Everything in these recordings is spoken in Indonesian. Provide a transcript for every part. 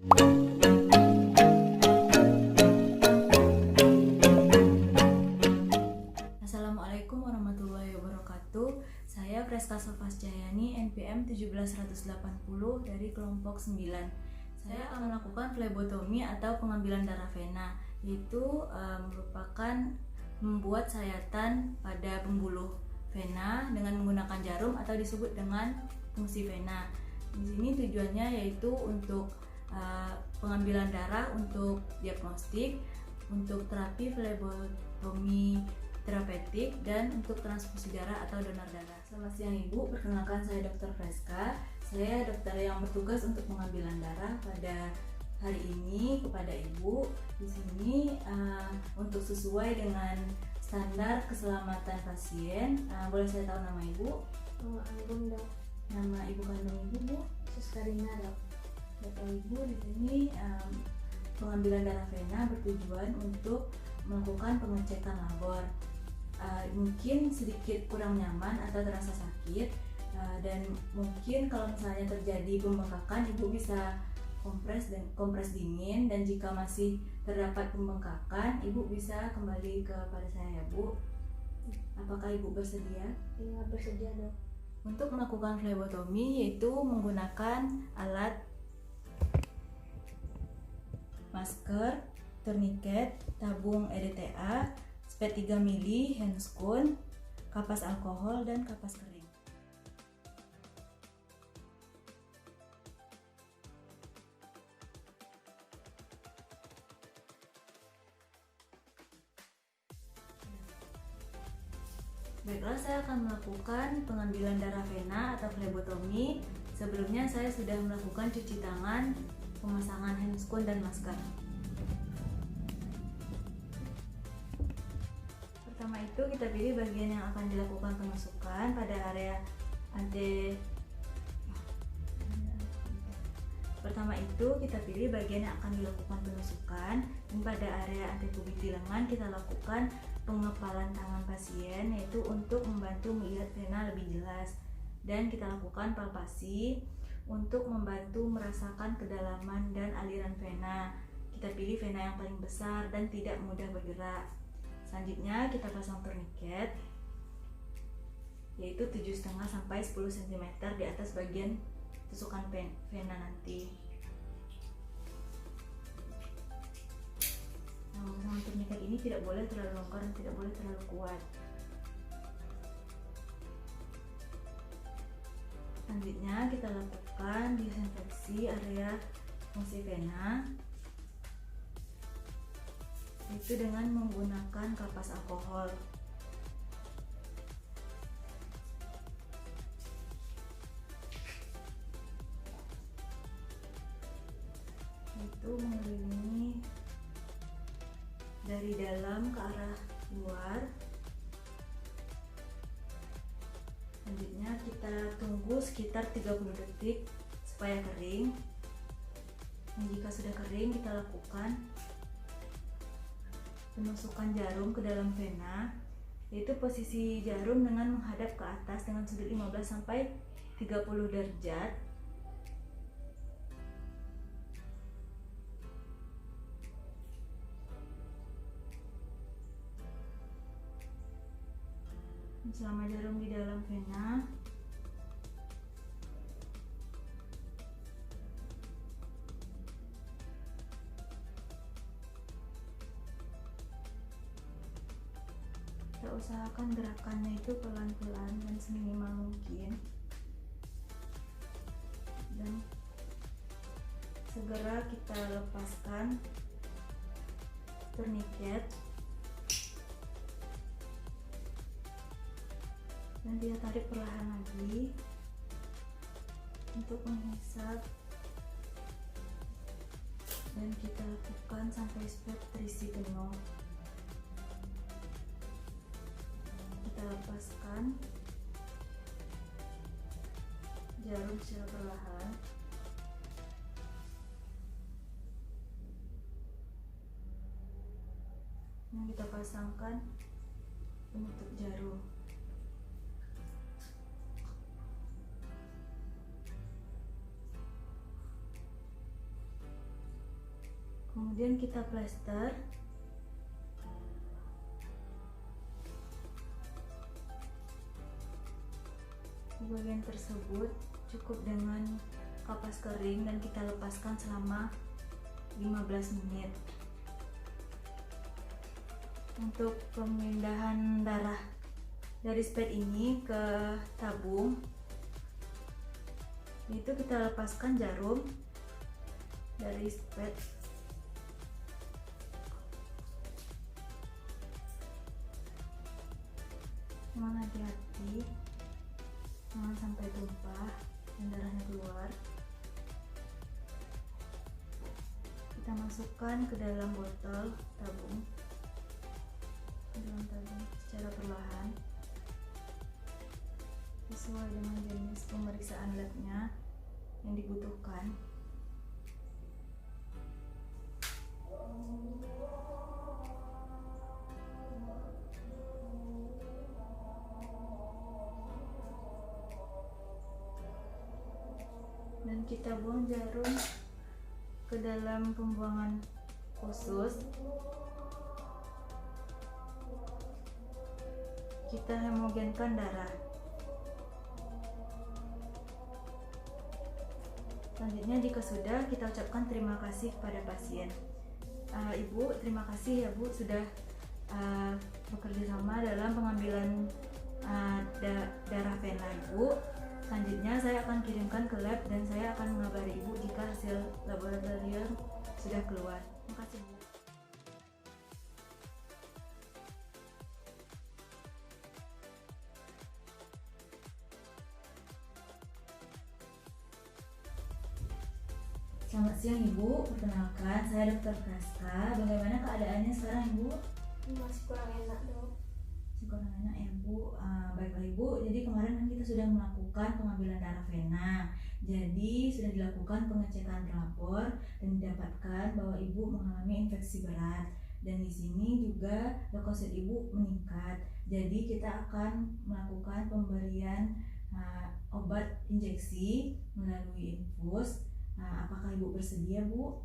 Assalamualaikum warahmatullahi wabarakatuh. Saya Freska Sofasjayani, NPM 17180 dari kelompok 9. Saya akan melakukan flebotomi atau pengambilan darah vena, yaitu merupakan membuat sayatan pada pembuluh vena dengan menggunakan jarum atau disebut dengan fungsi vena. Di sini tujuannya yaitu untuk pengambilan darah untuk diagnostik, untuk terapi flebotomi terapeutik, dan untuk transfusi darah atau donor darah. Selamat siang Ibu, perkenalkan saya Dr. Freska. Saya dokter yang bertugas untuk pengambilan darah pada hari ini kepada Ibu. Di sini untuk sesuai dengan standar keselamatan pasien, boleh saya tahu nama Ibu? Anggum dok. Nama Ibu kandung Ibu, Bu? Suskarina dok. Bapak Ibu, di sini pengambilan darah vena bertujuan untuk melakukan pengecekan labor. Mungkin sedikit kurang nyaman atau terasa sakit, dan mungkin kalau misalnya terjadi pembengkakan, Ibu bisa kompres dingin, dan jika masih terdapat pembengkakan, Ibu bisa kembali kepada saya ya Bu. Apakah Ibu bersedia? Iya, bersedia dok. Untuk melakukan flebotomi yaitu menggunakan alat masker, tourniquet, tabung EDTA, spet 3 mili, handscoon, kapas alkohol, dan kapas kering. Baiklah, saya akan melakukan pengambilan darah vena atau flebotomi. Sebelumnya saya sudah melakukan cuci tangan, pemasangan handscoon dan masker. Pertama itu kita pilih bagian yang akan dilakukan pemasukan pada area dan pada area antepubiti lengan kita lakukan pengepalan tangan pasien, yaitu untuk membantu melihat vena lebih jelas, dan kita lakukan palpasi untuk membantu merasakan kedalaman dan aliran vena. Kita pilih vena yang paling besar dan tidak mudah bergerak. Selanjutnya kita pasang tourniquet, yaitu 7,5 sampai 10 cm di atas bagian tusukan vena nanti. Nah, pemasangan tourniquet ini tidak boleh terlalu longgar dan tidak boleh terlalu kuat. Selanjutnya kita lakukan disinfeksi area fungsi vena, yaitu dengan menggunakan kapas alkohol. Itu mengelilingi dari dalam ke arah luar. Selanjutnya kita tunggu sekitar 30 detik supaya kering. Dan jika sudah kering, kita lakukan pemasukan jarum ke dalam vena, yaitu posisi jarum dengan menghadap ke atas dengan sudut 15 sampai 30 derajat. Selama jarum di dalam vena, kita usahakan gerakannya itu pelan-pelan dan seminimal mungkin, dan segera kita lepaskan tourniquet dan dia tarik perlahan lagi untuk menghisap, dan kita lakukan sampai spet terisi penuh. Kita lepaskan jarum secara perlahan. Dan kita pasangkan penutup jarum. Kemudian kita plester. Di bagian tersebut cukup dengan kapas kering dan kita lepaskan selama 15 menit. Untuk pemindahan darah dari spade ini ke tabung, itu kita lepaskan jarum dari spade. Mohon hati-hati, jangan sampai tumpah dan darahnya keluar. Kita masukkan ke dalam botol tabung, secara perlahan sesuai dengan jenis pemeriksaan labnya yang dibutuhkan. Dan kita buang jarum ke dalam pembuangan khusus. Kita homogenkan darah. Selanjutnya jika sudah, kita ucapkan terima kasih kepada pasien. Ibu, terima kasih ya Bu sudah bekerja sama dalam pengambilan darah vena Ibu. Selanjutnya saya akan kirimkan ke lab dan saya akan mengabari Ibu jika hasil laboratorium sudah keluar. Terima kasih Bu. Selamat siang Ibu, perkenalkan saya Dr. Praska. Bagaimana keadaannya sekarang Ibu? Masih kurang enak dok. Kurang enak ya Bu. Baiklah Ibu, jadi kemarin kan kita sudah melakukan pengambilan darah vena. Jadi sudah dilakukan pengecekan lapor dan didapatkan bahwa Ibu mengalami infeksi berat. Dan di sini juga leukosit Ibu meningkat. Jadi kita akan melakukan pemberian obat injeksi melalui infus. Apakah Ibu bersedia Bu?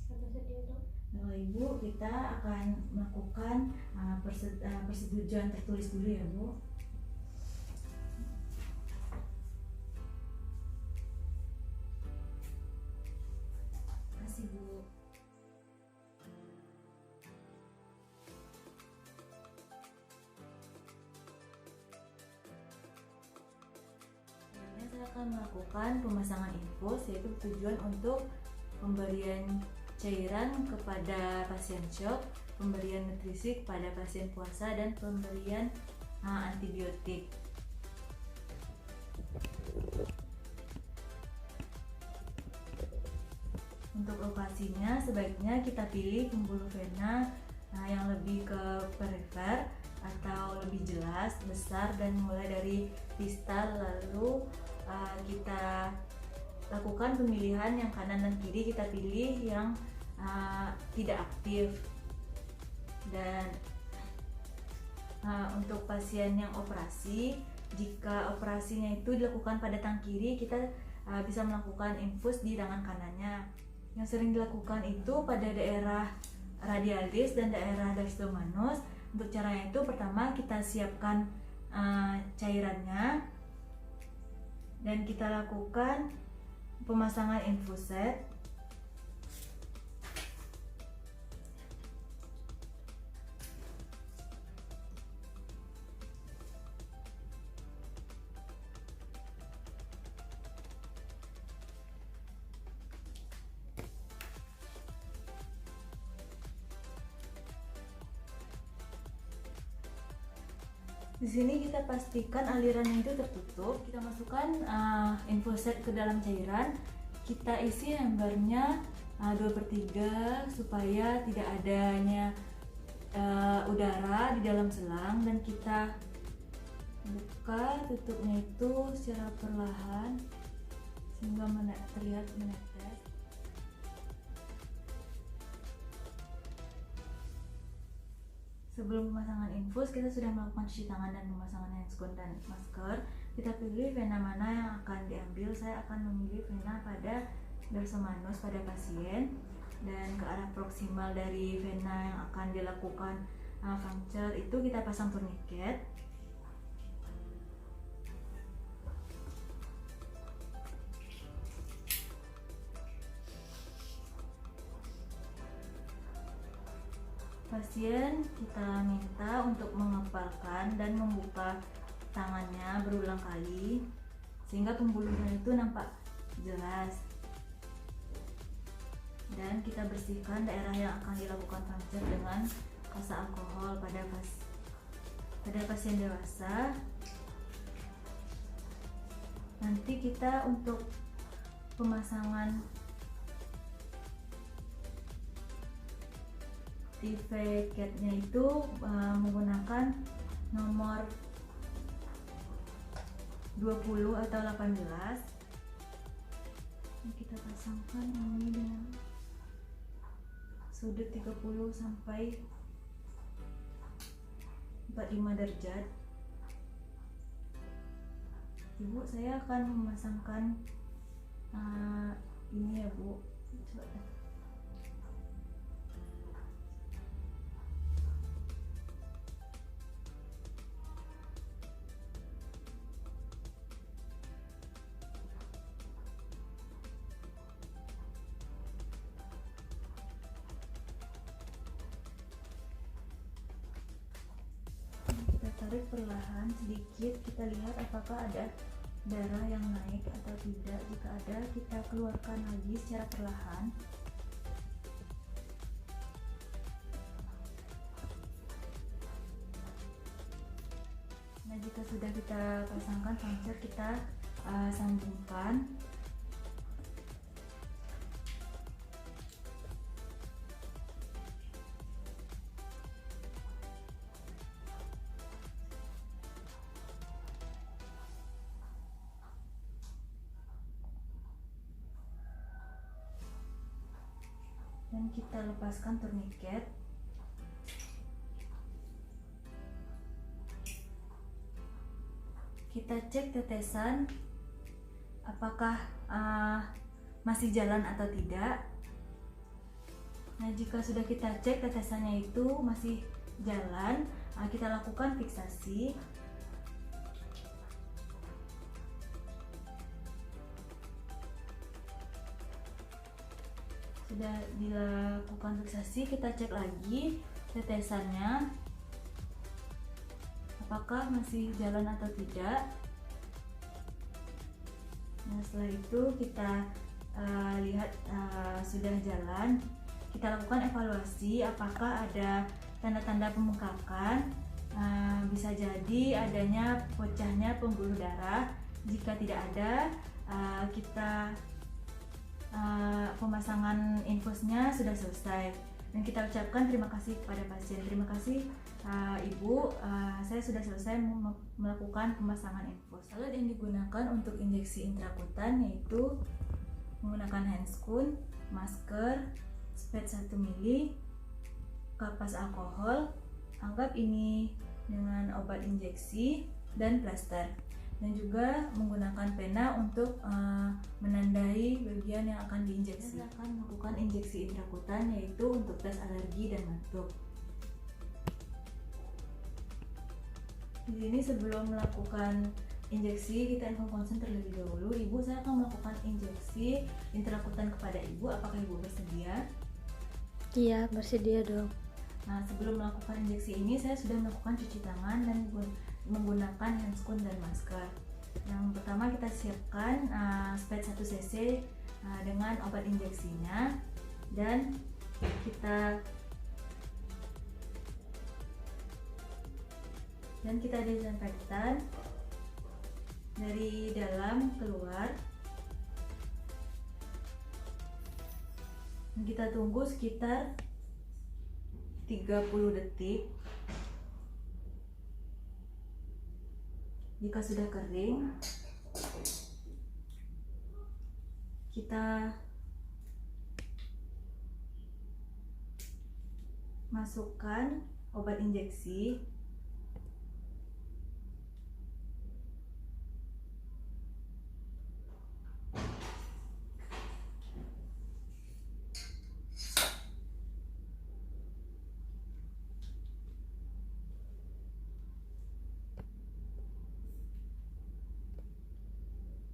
Bersedia dok. Kalau Ibu, kita akan melakukan persetujuan tertulis dulu ya Bu. Terima kasih Bu. Selanjutnya saya akan melakukan pemasangan infus, yaitu tujuan untuk pemberian cairan kepada pasien shock, pemberian nutrisi kepada pasien puasa, dan pemberian antibiotik. Untuk lokasinya sebaiknya kita pilih pembuluh vena yang lebih ke perifer atau lebih jelas, besar, dan mulai dari distal, lalu kita lakukan pemilihan yang kanan dan kiri, kita pilih yang tidak aktif. Dan untuk pasien yang operasi, jika operasinya itu dilakukan pada tangan kiri, kita bisa melakukan infus di tangan kanannya. Yang sering dilakukan itu pada daerah radialis dan daerah distomanus. Untuk caranya itu, pertama kita siapkan cairannya dan kita lakukan pemasangan infuset. Di sini kita pastikan alirannya itu tertutup. Kita masukkan infuset ke dalam cairan. Kita isi embernya 2/3 supaya tidak adanya udara di dalam selang, dan kita buka tutupnya itu secara perlahan sehingga terlihat menetes. Sebelum pemasangan infus, kita sudah melakukan cuci tangan dan pemasangan handscoon dan masker. Kita pilih vena mana yang akan diambil. Saya akan memilih vena pada dorsomanus pada pasien. dan ke arah proksimal dari vena yang akan dilakukan puncture itu kita pasang tourniquet. Pasien kita minta untuk mengepalkan dan membuka tangannya berulang kali sehingga pembuluhnya itu nampak jelas, dan kita bersihkan daerah yang akan dilakukan puncture dengan kasa alkohol pada pasien dewasa. Nanti kita untuk pemasangan tivetnya itu menggunakan nomor 20 atau 18. Ini kita pasangkan ini dengan sudut 30 sampai 45 derajat. Ibu, saya akan memasangkan ini ya Bu. Coba. Tarik perlahan sedikit, kita lihat apakah ada darah yang naik atau tidak. Jika ada, kita keluarkan lagi secara perlahan. Nah, jika sudah kita pasangkan puncture, kita sambungkan. Dan kita lepaskan tourniquet. Kita cek tetesan apakah masih jalan atau tidak. Nah, jika sudah kita cek tetesannya itu masih jalan, kita lakukan fiksasi. Sudah dilakukan fiksasi, kita cek lagi tetesannya apakah masih jalan atau tidak. Nah, setelah itu kita lihat sudah jalan, kita lakukan evaluasi apakah ada tanda-tanda pembengkakan. Bisa jadi adanya pecahnya pembuluh darah. Jika tidak ada, kita pemasangan infusnya sudah selesai, dan kita ucapkan terima kasih kepada pasien. Terima kasih Ibu, saya sudah selesai melakukan pemasangan infus. Alat yang digunakan untuk injeksi intrakutan yaitu menggunakan handscoon, masker, spet 1 mili, kapas alkohol, anggap ini dengan obat injeksi, dan plaster. Dan juga menggunakan pena untuk menandai bagian yang akan diinjeksi. Kita akan melakukan injeksi intrakutan yaitu untuk tes alergi dan batuk. Di sini sebelum melakukan injeksi kita info konsen terlebih dahulu. Ibu, saya akan melakukan injeksi intrakutan kepada Ibu. Apakah Ibu bersedia? Iya, bersedia dong. Nah, sebelum melakukan injeksi ini saya sudah melakukan cuci tangan dan menggunakan handscoon dan masker. Yang pertama kita siapkan spet 1 cc dengan obat injeksinya, dan kita disinfektan dari dalam keluar. Dan kita tunggu sekitar 30 detik. Jika sudah kering, kita masukkan obat injeksi.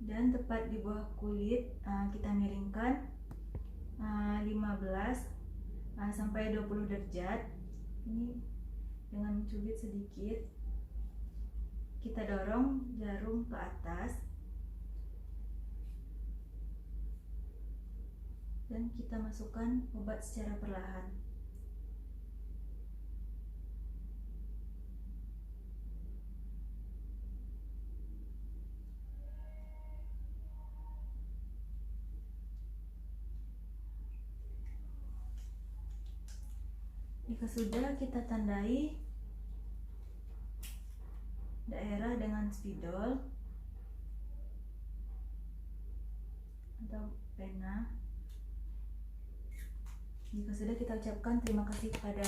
dan tepat di bawah kulit kita miringkan 15 sampai 20 derajat. Ini dengan mencubit sedikit, kita dorong jarum ke atas dan kita masukkan obat secara perlahan. Jika sudah, kita tandai daerah dengan spidol atau pena. Jika sudah, kita ucapkan terima kasih kepada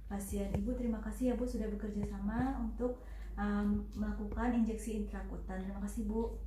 pasien. Ibu, terima kasih ya Bu sudah bekerja sama untuk melakukan injeksi intrakutan. Terima kasih Bu.